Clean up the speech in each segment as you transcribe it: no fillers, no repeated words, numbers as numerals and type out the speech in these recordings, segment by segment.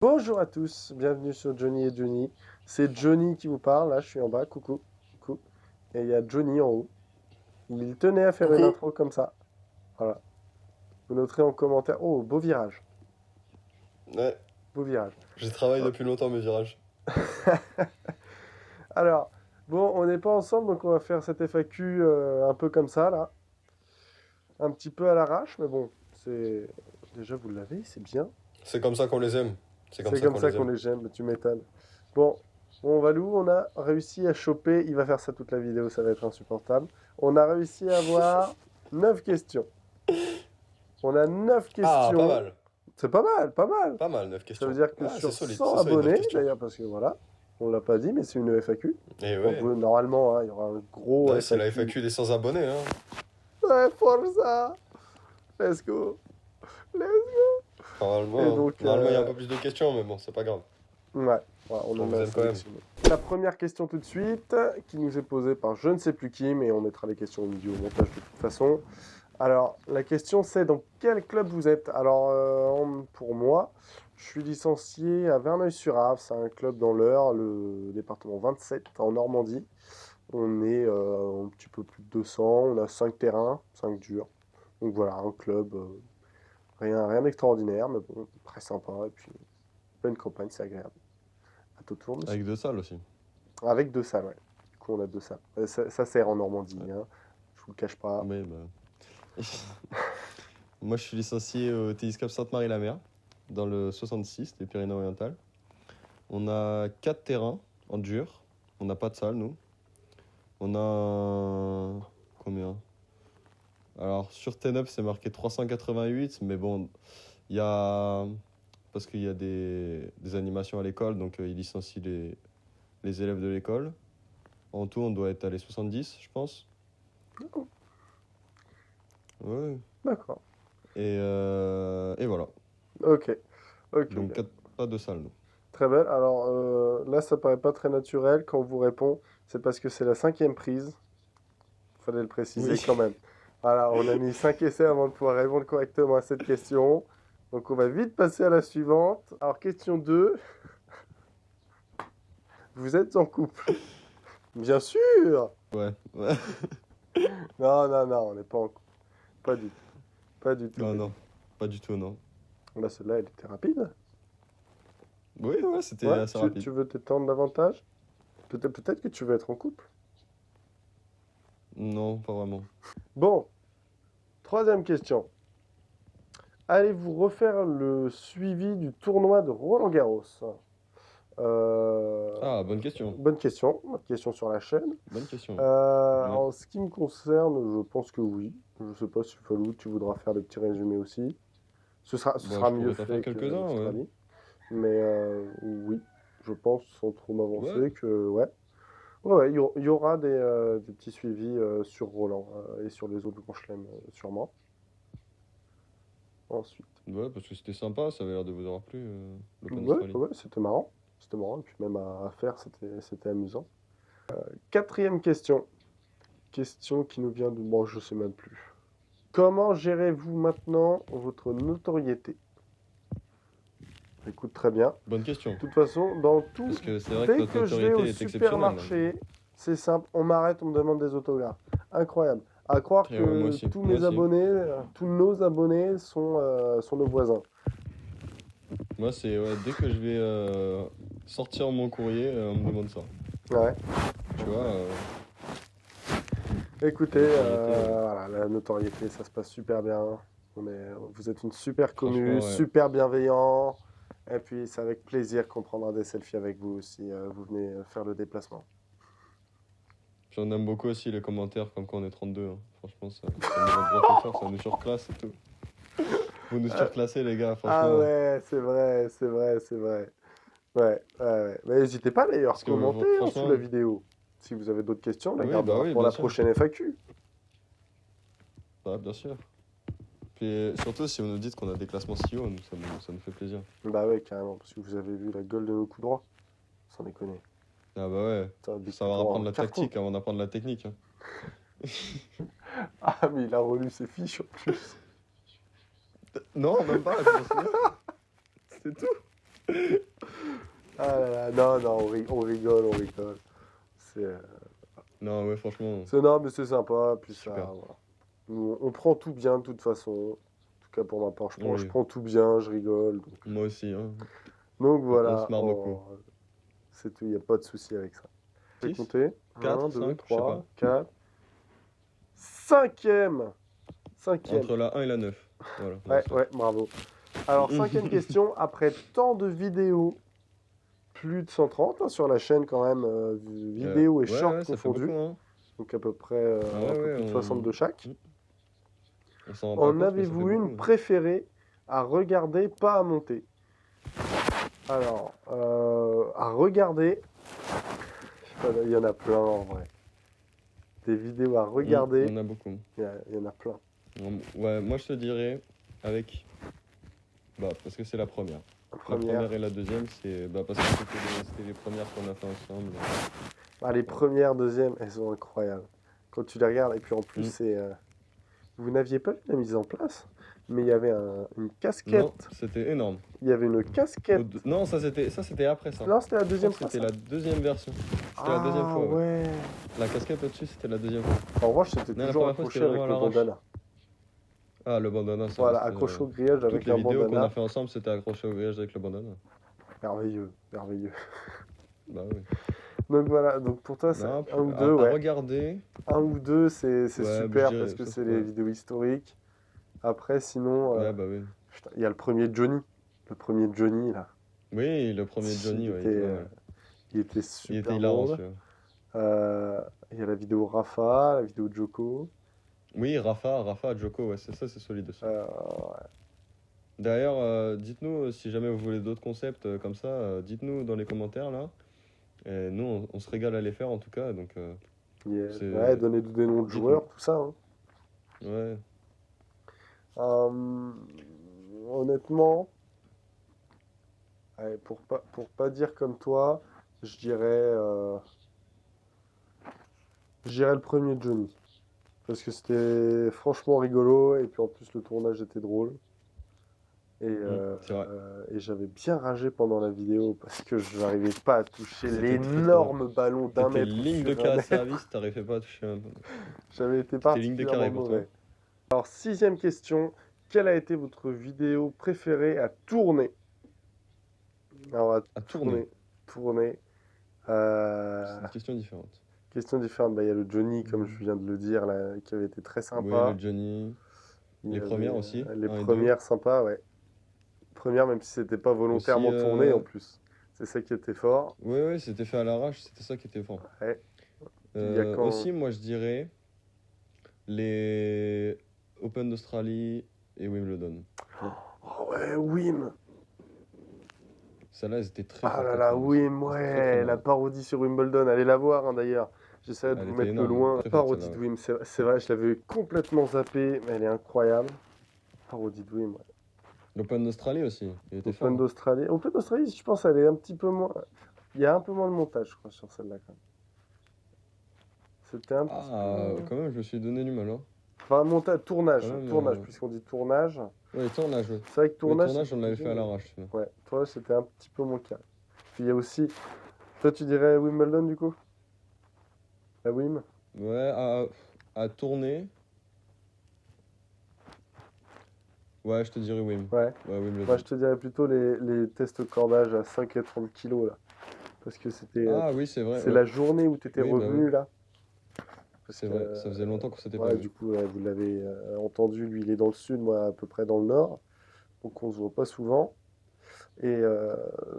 Bonjour à tous, bienvenue sur Johnny et Johnny. C'est Johnny qui vous parle, là je suis en bas, coucou, coucou. Et il y a Johnny en haut. Il tenait à faire une Coucou. intro comme ça. Voilà. Vous noterez en commentaire. Oh, beau virage, Ouais, beau virage. je travaille Oh. depuis longtemps mes virages. Alors, bon, on n'est pas ensemble, donc on va faire cette FAQ un peu comme ça, là. Un petit peu à l'arrache, mais bon, c'est... Déjà, vous l'avez, c'est bien. C'est comme ça qu'on les aime. C'est comme C'est ça comme qu'on ça les qu'on aime. les gêne, mais tu m'étonnes. Bon, Valou, on a réussi à choper, il va faire ça toute la vidéo, ça va être insupportable. On a réussi à avoir 9 questions. On a 9 Ah, pas questions. mal. C'est pas mal, pas mal. Pas mal, 9 Ça veut questions. dire que Ah, sur 100 c'est solide 9 abonnés, questions. d'ailleurs, parce que voilà, on l'a pas dit, mais c'est une FAQ. Et Donc ouais, normalement, hein, il y aura un gros ouais c'est la FAQ. FAQ des 100 abonnés, hein. Ouais, Forza! Let's go! Let's go! Et Normalement, donc, normalement il y a un peu plus de questions, mais bon, c'est pas grave. ouais, on On en vous a aime quand même. sélectionné. La première question tout de suite, qui nous est posée par je ne sais plus qui, mais on mettra les questions au milieu au montage de toute façon. Alors, la question c'est dans quel club vous êtes? Alors, pour moi, je suis licencié à Verneuil-sur-Avre, c'est un club dans l'Eure, le département 27, en Normandie. On est un petit peu plus de 200, on a 5 terrains, 5 durs. Donc voilà, un club, rien d'extraordinaire, mais bon, très sympa, et puis pleine campagne, c'est agréable. À tout tour, monsieur. Avec 2 salles aussi. Avec 2 salles, ouais. Du coup, on a 2 salles. Ça sert en Normandie, Ouais. hein. Je vous le cache pas. Mais bah. Moi je suis licencié au Tennis Club Sainte-Marie-la-Mer, dans le 66, les Pyrénées-Orientales. On a 4 terrains en dur. On n'a pas de salle, nous. On a. Combien? Alors, sur T9, c'est marqué 388, mais bon, il y a. Parce qu'il y a des animations à l'école, donc ils licencient les élèves de l'école. En tout, on doit être à les 70, je pense. D'accord. Ouais. D'accord. Et voilà. Ok. Ok. Donc, pas de salle, nous. Très belle. Alors là, ça paraît pas très naturel quand on vous répond. C'est parce que c'est la 5e prise. Fallait le préciser Oui. quand même. Voilà, on a mis 5 essais avant de pouvoir répondre correctement à cette question. Donc on va vite passer à la suivante. Alors question 2. Vous êtes en couple? Bien sûr! Ouais. Ouais. Non, non, non, on n'est pas en couple. Pas du tout. Pas du tout, Non, pas du non. tout. Pas du tout, non. Bah celle-là, elle était rapide. Oui, ouais, c'était Ouais, assez tu rapide. veux t'étendre davantage? Peut-être que tu veux être en couple. Non, pas vraiment. Bon, troisième question. Allez-vous refaire le suivi du tournoi de Roland-Garros? Euh, Ah, bonne question. bonne question sur la chaîne. Bonne question. Ouais. En ce qui me concerne, je pense que oui. Je ne sais pas si Falou, tu voudras faire des petits résumés aussi. Ce Bah, sera je mieux pourrais t'en faire fait que quelques-uns, ouais. l'Australie. Mais oui, je pense, sans trop Ouais. m'avancer, que ouais. Ouais, il y aura des petits suivis sur Roland et sur les autres grands chelems, sûrement. Ensuite. Ouais, parce que c'était sympa, ça avait l'air de vous avoir plu, l'Open Ouais, Australie. ouais, c'était marrant. C'était marrant, et puis même à faire, c'était amusant. Quatrième question. Question qui nous vient de... Bon, je sais même plus. Comment gérez-vous maintenant votre notoriété? Écoute, très bien. Bonne question. De toute façon, dans tout... Parce que c'est vrai que Dès notre que je vais au notoriété est exceptionnelle, là. supermarché, c'est simple, on m'arrête, on me demande des autographes. Incroyable. À croire Et ouais, moi que aussi. tous Moi mes aussi. abonnés, tous nos abonnés sont nos voisins. Moi, c'est ouais, dès que je vais sortir mon courrier, on me demande ça. Ouais. Tu vois, Écoutez, notoriété. voilà, la notoriété, ça se passe super bien. Vous êtes une super commu, Franchement, ouais. super bienveillant. Et puis, c'est avec plaisir qu'on prendra des selfies avec vous si vous venez faire le déplacement. Puis on aime beaucoup aussi les commentaires comme quoi on est 32, hein. Franchement, ça nous rend droit au cœur, ça nous surclasse et tout. Vous nous surclassez, les gars, Ah franchement. ouais, c'est vrai, c'est vrai, c'est vrai. Ouais, ouais, ouais. Mais n'hésitez pas d'ailleurs à Parce que commenter hein, sous la franchement, vidéo. Si vous avez d'autres questions, on la oui, bah gardera oui, pour bien la sûr. prochaine FAQ. Bah, bien sûr. Puis surtout, si vous nous dites qu'on a des classements si hauts, ça nous fait plaisir. Bah ouais, carrément, parce que vous avez vu la gueule de nos coups droits. Sans déconner. Ah bah ouais, Ça, des faut coups savoir droits en apprendre la carton. tactique avant d'apprendre la technique, hein. Ah, mais il a relu ses fiches en plus. Non, même pas, je m'en souviens. C'est tout. Ah là là, non, non, on rigole, on rigole. C'est, Non, ouais, franchement, non, mais c'est sympa, puis ça, super. voilà. On prend tout bien de toute façon. En tout cas pour ma part, je Oui, prends tout bien, je rigole. moi aussi, hein. Donc On se voilà, marre beaucoup. c'est tout, il n'y a pas de souci avec ça. Je vais 6, compter. Un, 4, 2, 5, je sais 3, pas. 4. Cinquième! Cinquième. Entre la 1 et la 9. Voilà, non, Ouais, c'est... ouais, bravo. Alors, cinquième question. Après tant de vidéos, plus de 130 hein, sur la chaîne quand même, vidéos et Ouais, shorts ouais, ça fait beaucoup, confondus. hein. Donc à peu près Ah un ouais, peu ouais, plus de 60 de chaque. on s'en rend pas En compte, mais ça fait avez-vous une beaucoup, hein. préférée à regarder, pas à monter? Alors, à regarder, je sais pas, il y en a plein en vrai. Des vidéos à Il y regarder, en a beaucoup. il y en a plein. Ouais, moi je te dirais avec... Bah, parce que c'est la première. La La première, première et la deuxième, c'est... Bah, parce que c'était les premières qu'on a fait ensemble. les premières, deuxièmes, elles sont incroyables. Quand tu les regardes, et puis en plus, Mm. c'est. Vous n'aviez pas vu la mise en place, mais il y avait une Non, casquette. c'était énorme. Il y avait une casquette. Non, ça c'était après ça. Non, c'était la Je crois deuxième que fois. c'était Ça. la deuxième version. C'était la deuxième Ah fois, ouais. ouais. La casquette au-dessus, c'était la deuxième fois. En revanche, c'était Non, la toujours première fois, accroché c'était avec vraiment à le l'arrache. bandana. Ah, le bandana, ça Voilà, reste... accroché au grillage Toutes avec les un vidéos qu'on a bandana. fait ensemble, c'était accroché au grillage avec le bandana. Merveilleux, merveilleux. Bah oui. Donc voilà, donc pour toi, c'est Non, un ou deux, à ouais. regarder, Un ou deux, c'est ouais, je super parce dirais que ça, c'est les ouais. vidéos historiques. Après, sinon, Ouais, bah oui. putain, il y a le premier Johnny. Le premier Johnny, là. Oui, le premier Johnny, ouais, il était pas mal. Il était Il était super hilarant, drôle. celui-là. Il y a la vidéo Rafa, la vidéo Joko. Oui, Rafa, Joko, ouais, c'est ça, c'est solide aussi. Ouais. D'ailleurs, dites-nous si jamais vous voulez d'autres concepts comme ça, dites-nous dans les commentaires là. Et nous, on se régale à les faire en tout cas, donc Ouais, donner des noms de dites-nous. joueurs, tout ça. Hein. Ouais. Honnêtement, ouais, pour pas dire comme toi, je dirais le premier Johnny. Parce que c'était franchement rigolo et puis en plus le tournage était drôle. C'est vrai. Et j'avais bien ragé pendant la vidéo parce que je n'arrivais pas à toucher C'était très, très l'énorme ballon d'un C'était mètre ligne de sur un carré mètre. service, t'arrivais pas à toucher un... J'avais été C'était ligne de particulièrement carré pour toi. mauvais. Alors, sixième question. Quelle a été votre vidéo préférée à tourner? Alors, À tourner. Tourner. C'est Euh, une question différente. question différente. Bah, il y a le Johnny, comme je viens de le dire, là, qui avait été très Oui, sympa. le Johnny. Il y Les avait, premières aussi. les 1 et 2. premières sympas, ouais. Premières, même si c'était pas volontairement Aussi, tourné en plus. C'est ça qui était fort. Oui, oui, c'était fait à l'arrache, c'était ça qui était fort. Ouais. Il y a quand... Aussi, moi je dirais les Open d'Australie et Wimbledon. Oh ouais, Wim. Celles-là, elles étaient très Ah fortes là à là, tourner aussi. Wim, Elles étaient très, très ouais, la marrantes. parodie sur Wimbledon, allez la voir hein, d'ailleurs. J'essaierai de Elle vous était mettre le énorme, loin. très forte Parodie celle-là. de Wim, c'est vrai, je l'avais complètement zappé, mais elle est incroyable. Parodie de Wim, ouais. L'Open d'Australie aussi, il était fort. Open d'Australie. Open d'Australie, je pense, elle est un petit peu moins. Il y a un peu moins de montage, je crois, sur celle-là quand même. C'était un petit peu. Quand même, je me suis donné du mal. Hein. Enfin, montage, tournage, Quand même, tournage, puisqu'on dit tournage. Oui, tournage, oui. C'est vrai que Oui, tournage. tournage, on l'avait c'était fait à bien, l'arrache. Celui-là. Ouais, tournage, c'était un petit peu moins calme. Puis il y a aussi. Toi, tu dirais Wimbledon du coup? La Wim? Ouais, à tourner. Ouais, je te dirais Wim. Ouais. Ouais, Wimbledon. Moi, je te dirais plutôt les tests cordage à 5 et 30 kilos là. Parce que c'était. Ah oui, c'est vrai. C'est Ouais. la journée où tu étais Oui, bah revenu oui. là. C'est vrai, ça faisait longtemps qu'on s'était pas Ouais, vu. du coup, vous l'avez entendu, lui il est dans le sud, moi à peu près dans le nord. Donc on se voit pas souvent. Et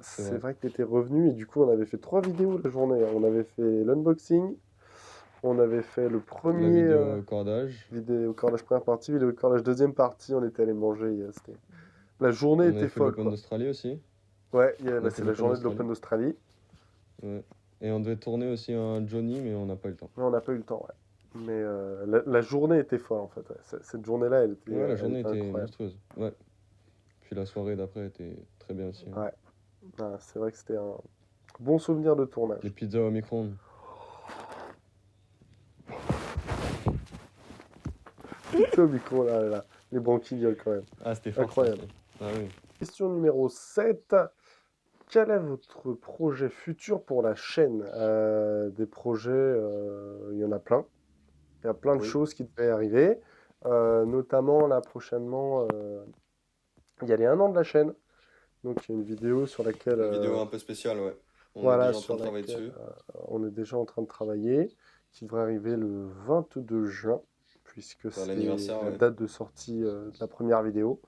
c'est vrai que tu étais revenu et du coup on avait fait 3 vidéos la journée. On avait fait l'unboxing, on avait fait le premier La vidéo cordage. vidéo cordage première partie, vidéo cordage deuxième partie, on était allé manger. La journée On était avait fait folle l'Open quoi. d'Australie aussi. Ouais, On a fait c'est la l'Open journée de d'Australie. l'Open d'Australie. Ouais. Et on devait tourner aussi un Johnny, mais on n'a pas eu le temps. Mais on n'a pas eu le temps, ouais. Mais la journée était folle en fait. Ouais. Cette journée-là, elle était, Ouais, la elle journée était était incroyable. monstrueuse. Ouais. Puis la soirée d'après était très bien aussi. Hein. Ouais. Ah, c'est vrai que c'était un bon souvenir de tournage. Les pizzas au micro-ondes. Pizza au micro, là. Les banquilles violent quand même. Ah, c'était fort. Incroyable. Ça. Ah oui. Question numéro 7. quel est votre projet futur pour la chaîne? Des projets, il y en a plein. Il y a plein de Oui. choses qui devaient arriver. Notamment, là, prochainement, il y a les 1 an de la chaîne. Donc, il y a une vidéo sur laquelle, Une vidéo un peu spéciale, ouais. On est voilà, déjà en train sur de travailler laquelle dessus. on est déjà en train de travailler, qui devrait arriver le 22 juin, puisque C'est à c'est l'anniversaire, la ouais. date de sortie de la première vidéo.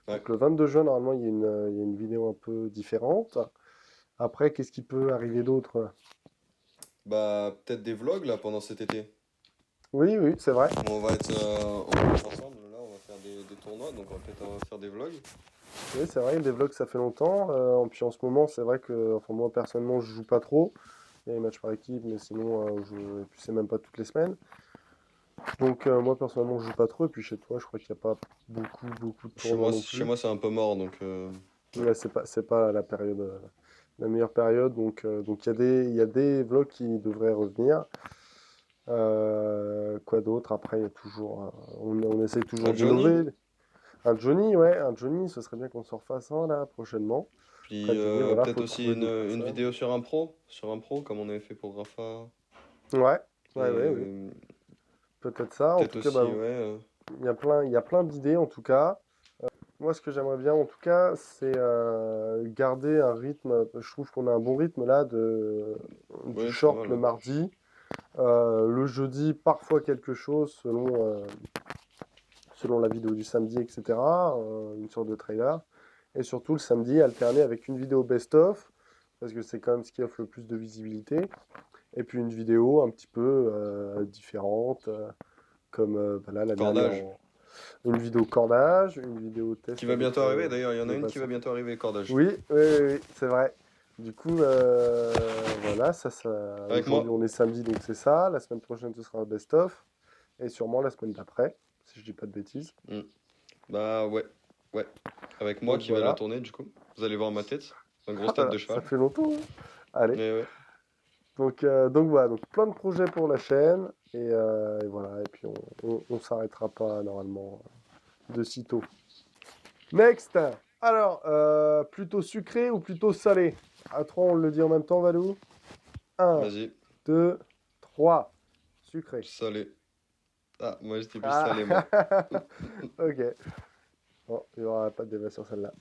Ouais. Donc, le 22 juin, normalement, il y a une vidéo un peu différente. Après, qu'est-ce qui peut arriver d'autre? Bah, peut-être des vlogs là pendant cet été. Oui, oui, c'est vrai. On va être ensemble, là, on va faire des tournois, donc on va peut-être faire des vlogs. Oui, c'est vrai, des vlogs, ça fait longtemps. Puis en ce moment, c'est vrai que, enfin, moi, personnellement, je joue pas trop. Il y a les matchs par équipe, mais sinon, et puis c'est même pas toutes les semaines. Donc, moi, personnellement, je joue pas trop. Et puis chez toi, je crois qu'il n'y a pas beaucoup de tournois non Chez plus. moi c'est un peu mort, ouais. Ouais, c'est pas la période, la meilleure période. Donc il y a des vlogs qui devraient revenir. Quoi d'autre? Après, il y a toujours, on essaie toujours Un Johnny, d'innover. Un Johnny, ouais, un Johnny, ce serait bien qu'on s'en refasse un là prochainement. puis Après, Johnny, voilà, peut-être faut aussi trouver d'autres une personnes. vidéo sur un pro, comme on avait fait pour Rafa. Ouais, Et ouais, oui, peut-être ça. En peut-être tout cas, bah, aussi, ouais. il y a plein d'idées en tout cas. Moi, ce que j'aimerais bien, en tout cas, c'est garder un rythme. Je trouve qu'on a un bon rythme là du Ouais, c'est pas short mal, le ouais. mardi. Le jeudi, parfois quelque chose selon la vidéo du samedi, etc. Une sorte de trailer. Et surtout le samedi, alterner avec une vidéo best-of, parce que c'est quand même ce qui offre le plus de visibilité. Et puis une vidéo un petit peu différente, comme bah là, la dernière, Cordage. une vidéo cordage, une vidéo Qui test va avec bientôt arriver, d'ailleurs, il y en a le une qui va bassin. bientôt arriver, Cordage. Oui, oui, oui, oui, c'est vrai. Du coup, voilà, Avec aujourd'hui moi. on est samedi, donc c'est ça. La semaine prochaine, ce sera un best-of. Et sûrement la semaine d'après, si je dis pas de bêtises. Hmm. Bah ouais, ouais. Avec moi Donc qui va la voilà. tourner, du coup. Vous allez voir ma tête. Une Ah grosse tête là, de ça cheval. fait longtemps, hein. Allez. Mais ouais. Donc voilà, donc plein de projets pour la chaîne. Et voilà, et puis on s'arrêtera pas normalement de sitôt. Next! Alors, plutôt sucré ou plutôt salé? À 3, on le dit en même temps, Valou. Un, Vas-y. 2, 3. Sucré. Salé. Ah, moi j'étais plus Ah, salé, moi. ok. Bon, il n'y aura pas de débat sur celle-là.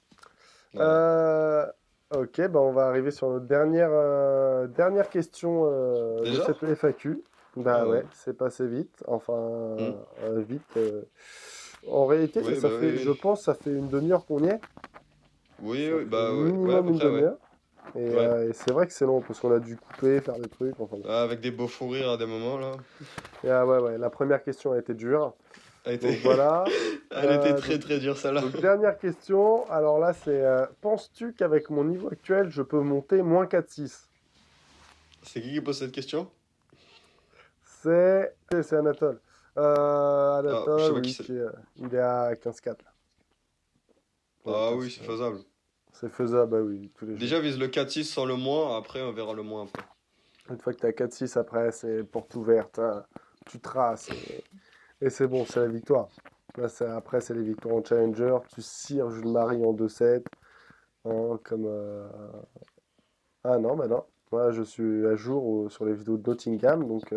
Ouais. Euh, ok, bah on va arriver sur notre dernière question de Déjà? cette FAQ. Ah Bah ouais. ouais, c'est passé vite. Enfin, Hmm. vite. En réalité, Oui, bah oui, je oui. pense, ça fait une demi-heure qu'on y est. Oui, Ça oui, fait bah ouais, ouais, à minimum peu une près, ouais. demi-heure. Ouais. Et c'est vrai que c'est long parce qu'on a dû couper, faire des trucs. Enfin bon. Ah, avec des beaux fous rires à des moments, là. Et, ouais, ouais, la première question a été dure. Elle était, Donc voilà. Elle était très Donc, très dure, celle-là. dernière question. Alors là, c'est penses-tu qu'avec mon niveau actuel, je peux monter moins 4-6? C'est qui pose cette question? C'est Anatole. Ah, je sais Anatole, pas qui oui, c'est. il est à 15-4 là. Donc Ah oui, c'est faisable. c'est faisable, bah oui, tous les jours. Déjà, vise le 4-6 sans le moins, après on verra le moins après. Une fois que tu as 4-6 après, c'est porte ouverte, hein. Tu traces et c'est bon, c'est la victoire. Là, après, c'est les victoires en Challenger. Tu cires Jules Marie en 2-7. Hein, comme, ah non, bah non. Moi, je suis à jour sur les vidéos de Nottingham, donc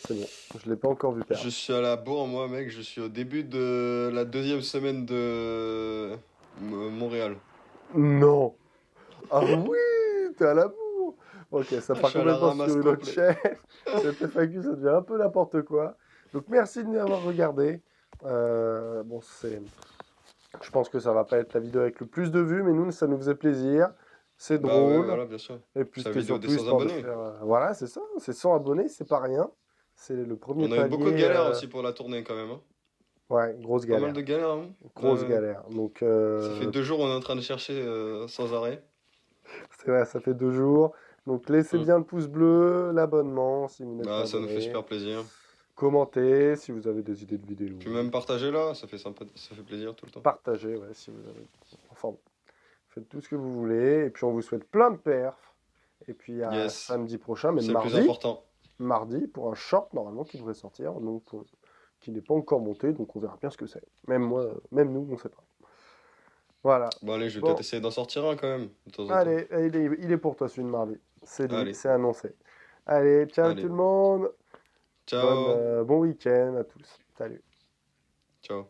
c'est bon. Je l'ai pas encore vu Je perdre. suis à la bourre, moi, mec. Je suis au début de la deuxième semaine de Montréal. Non! Ah oui, t'es à la bourre. Ok, ça Ah, je part suis à la complètement sur ramasse une autre complet. chaîne. Cette FAQ, ça devient un peu n'importe quoi. Donc merci de nous avoir regardé. Bon, je pense que ça va pas être la vidéo avec le plus de vues, mais nous, ça nous faisait plaisir. C'est Bah ouais, drôle. voilà, bien sûr. Et puis C'est la c'était vidéo des surtout 100 histoire de abonnés. faire. Voilà, c'est ça. C'est 100 abonnés, c'est pas rien. C'est le premier On a eu beaucoup de palier. galères aussi pour la tournée quand même, hein. Ouais, grosse Pas mal galère. de galères, hein. Grosse Ouais. galère. Donc, Ça fait 2 jours, on est en train de chercher sans arrêt. c'est vrai, ça fait 2 jours. Donc, laissez Hmm. bien le pouce bleu, l'abonnement si vous n'êtes pas Bah, ça nous fait abonné. super plaisir. Commentez si vous avez des idées de vidéos. Puis même partager là, ça fait sympa, ça fait plaisir tout le temps. Partagez, ouais, si vous avez. Enfin, bon, faites tout ce que vous voulez. Et puis, on vous souhaite plein de perfs. Et puis, à Yes, samedi prochain, même c'est le plus mardi. important. Mardi, pour un short, normalement, qui devrait sortir. Donc, qui n'est pas encore monté. Donc, on verra bien ce que c'est. Même moi, même nous, on ne sait pas. Voilà. Bon, allez, je vais peut-être Bon, essayer d'en sortir un quand même, de temps en temps. allez, il est pour toi celui de mardi. C'est dit, Allez, c'est annoncé. Allez, ciao tout allez. le monde. Ciao. Bon week-end à tous. Salut. Ciao.